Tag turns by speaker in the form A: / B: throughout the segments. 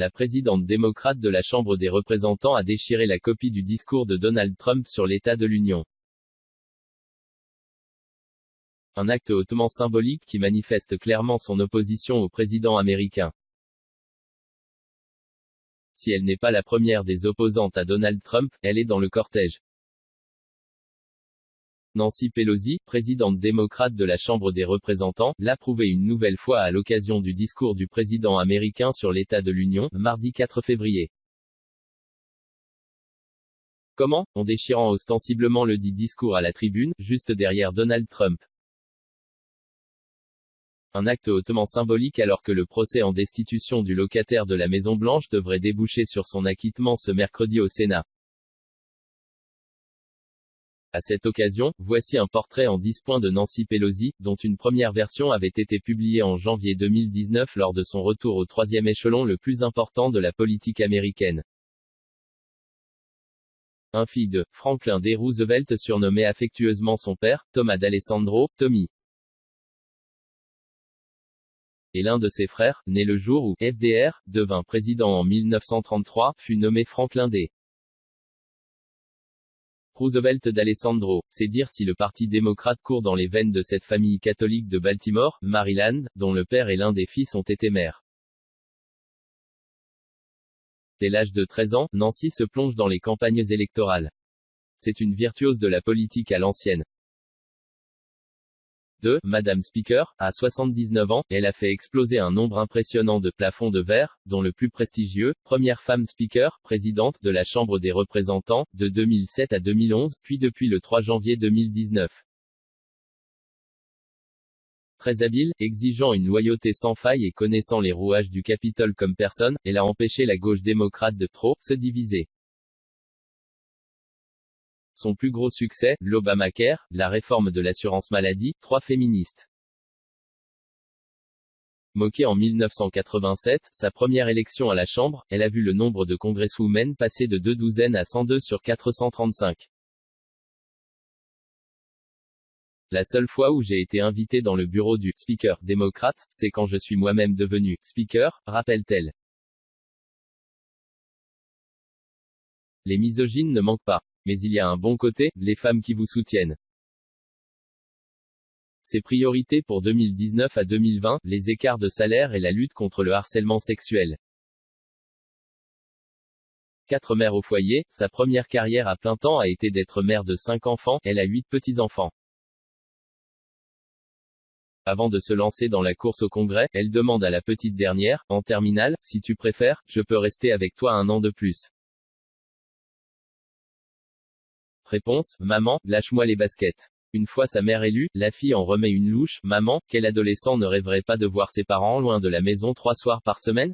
A: la présidente démocrate de la Chambre des représentants a déchiré la copie du discours de Donald Trump sur l'état de l'Union. Un acte hautement symbolique qui manifeste clairement son opposition au président américain. Si elle n'est pas la première des opposantes à Donald Trump, elle est dans le cortège. Nancy Pelosi, présidente démocrate de la Chambre des représentants, l'a prouvé une nouvelle fois à l'occasion du discours du président américain sur l'état de l'Union, mardi 4 février. Comment? En déchirant ostensiblement le dit discours à la tribune, juste derrière Donald Trump. Un acte hautement symbolique alors que le procès en destitution du locataire de la Maison-Blanche devrait déboucher sur son acquittement ce mercredi au Sénat. À cette occasion, voici un portrait en 10 points de Nancy Pelosi, dont une première version avait été publiée en janvier 2019 lors de son retour au troisième échelon le plus important de la politique américaine. Un fille de Franklin D. Roosevelt surnommé affectueusement son père, Thomas d'Alessandro, Tommy. Et l'un de ses frères, né le jour où FDR devint président en 1933, fut nommé Franklin D. Roosevelt d'Alessandro. C'est dire si le Parti démocrate court dans les veines de cette famille catholique de Baltimore, Maryland, dont le père et l'un des fils ont été maires. Dès l'âge de 13 ans, Nancy se plonge dans les campagnes électorales. C'est une virtuose de la politique à l'ancienne. 2. Madame Speaker, à 79 ans, elle a fait exploser un nombre impressionnant de plafonds de verre, dont le plus prestigieux, première femme Speaker, présidente de la Chambre des représentants, de 2007 à 2011, puis depuis le 3 janvier 2019. Très habile, exigeant une loyauté sans faille et connaissant les rouages du Capitole comme personne, elle a empêché la gauche démocrate de trop se diviser. Son plus gros succès, l'Obamacare, la réforme de l'assurance maladie, 3 féministes. Moquée en 1987, sa première élection à la Chambre, elle a vu le nombre de congresswomen passer de 2 douzaines à 102 sur 435. La seule fois où j'ai été invité dans le bureau du Speaker démocrate, c'est quand je suis moi-même devenu Speaker, rappelle-t-elle. Les misogynes ne manquent pas. Mais il y a un bon côté, les femmes qui vous soutiennent. Ses priorités pour 2019 à 2020, les écarts de salaire et la lutte contre le harcèlement sexuel. 4 mères au foyer, sa première carrière à plein temps a été d'être mère de 5 enfants, elle a 8 petits-enfants. Avant de se lancer dans la course au Congrès, elle demande à la petite dernière, en terminale, si tu préfères, je peux rester avec toi 1 an de plus. Réponse, maman, lâche-moi les baskets. Une fois sa mère élue, la fille en remet une louche, maman, quel adolescent ne rêverait pas de voir ses parents loin de la maison 3 soirs par semaine?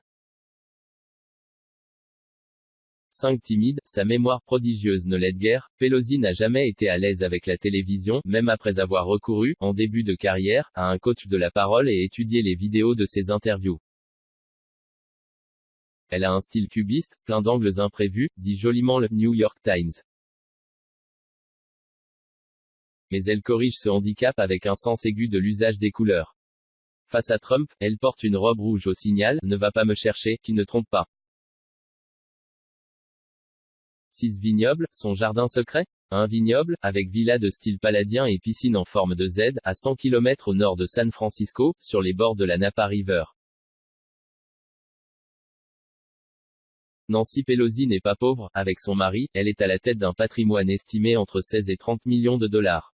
A: 5 timide, sa mémoire prodigieuse ne l'aide guère, Pelosi n'a jamais été à l'aise avec la télévision, même après avoir recouru, en début de carrière, à un coach de la parole et étudié les vidéos de ses interviews. Elle a un style cubiste, plein d'angles imprévus, dit joliment le New York Times. Mais elle corrige ce handicap avec un sens aigu de l'usage des couleurs. Face à Trump, elle porte une robe rouge au signal, ne va pas me chercher, qui ne trompe pas. 6 vignobles, son jardin secret? Un vignoble, avec villa de style paladien et piscine en forme de Z, à 100 km au nord de San Francisco, sur les bords de la Napa River. Nancy Pelosi n'est pas pauvre, avec son mari, elle est à la tête d'un patrimoine estimé entre 16 et 30 millions de dollars.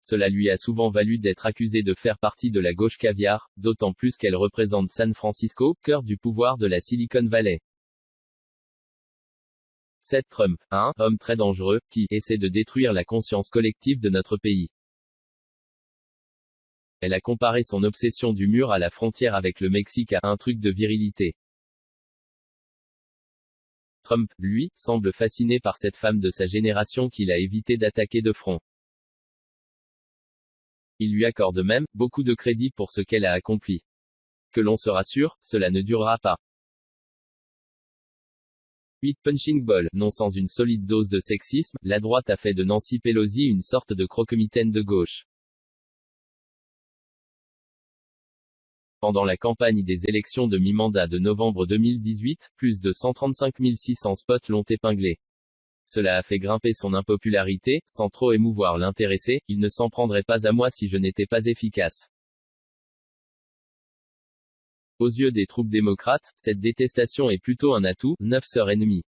A: Cela lui a souvent valu d'être accusée de faire partie de la gauche caviar, d'autant plus qu'elle représente San Francisco, cœur du pouvoir de la Silicon Valley. 7. Trump, un homme très dangereux, qui essaie de détruire la conscience collective de notre pays. Elle a comparé son obsession du mur à la frontière avec le Mexique à un truc de virilité. Trump, lui, semble fasciné par cette femme de sa génération qu'il a évité d'attaquer de front. Il lui accorde même beaucoup de crédit pour ce qu'elle a accompli. Que l'on se rassure, cela ne durera pas. 8. Punching ball. Non sans une solide dose de sexisme, la droite a fait de Nancy Pelosi une sorte de croque-mitaine de gauche. Pendant la campagne des élections de mi-mandat de novembre 2018, plus de 135 600 spots l'ont épinglé. Cela a fait grimper son impopularité, sans trop émouvoir l'intéressé, il ne s'en prendrait pas à moi si je n'étais pas efficace. Aux yeux des troupes démocrates, cette détestation est plutôt un atout, 9 sœurs ennemies.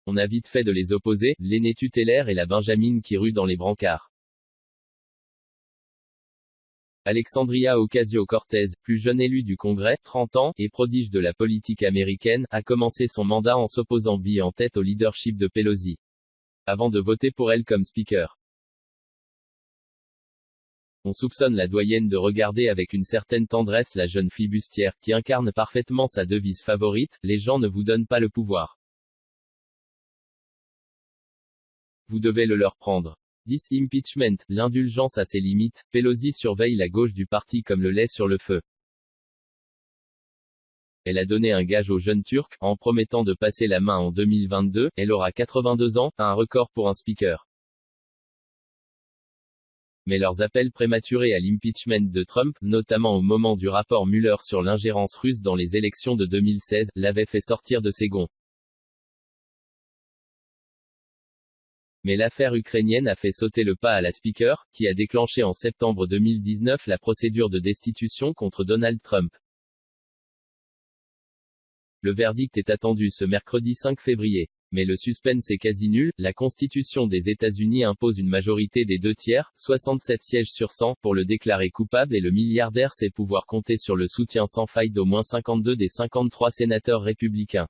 A: On a vite fait de les opposer, l'aînée tutélaire et la benjamine qui rue dans les brancards. Alexandria Ocasio-Cortez, plus jeune élue du Congrès, 30 ans, et prodige de la politique américaine, a commencé son mandat en s'opposant bille en tête au leadership de Pelosi. Avant de voter pour elle comme speaker. On soupçonne la doyenne de regarder avec une certaine tendresse la jeune flibustière, qui incarne parfaitement sa devise favorite, les gens ne vous donnent pas le pouvoir. Vous devez le leur prendre. 10. Impeachment, l'indulgence a ses limites, Pelosi surveille la gauche du parti comme le lait sur le feu. Elle a donné un gage aux jeunes Turcs, en promettant de passer la main en 2022, elle aura 82 ans, un record pour un speaker. Mais leurs appels prématurés à l'impeachment de Trump, notamment au moment du rapport Mueller sur l'ingérence russe dans les élections de 2016, l'avaient fait sortir de ses gonds. Mais l'affaire ukrainienne a fait sauter le pas à la speaker, qui a déclenché en septembre 2019 la procédure de destitution contre Donald Trump. Le verdict est attendu ce mercredi 5 février. Mais le suspense est quasi nul, la Constitution des États-Unis impose une majorité des 2/3, 67 sièges sur 100, pour le déclarer coupable et le milliardaire sait pouvoir compter sur le soutien sans faille d'au moins 52 des 53 sénateurs républicains.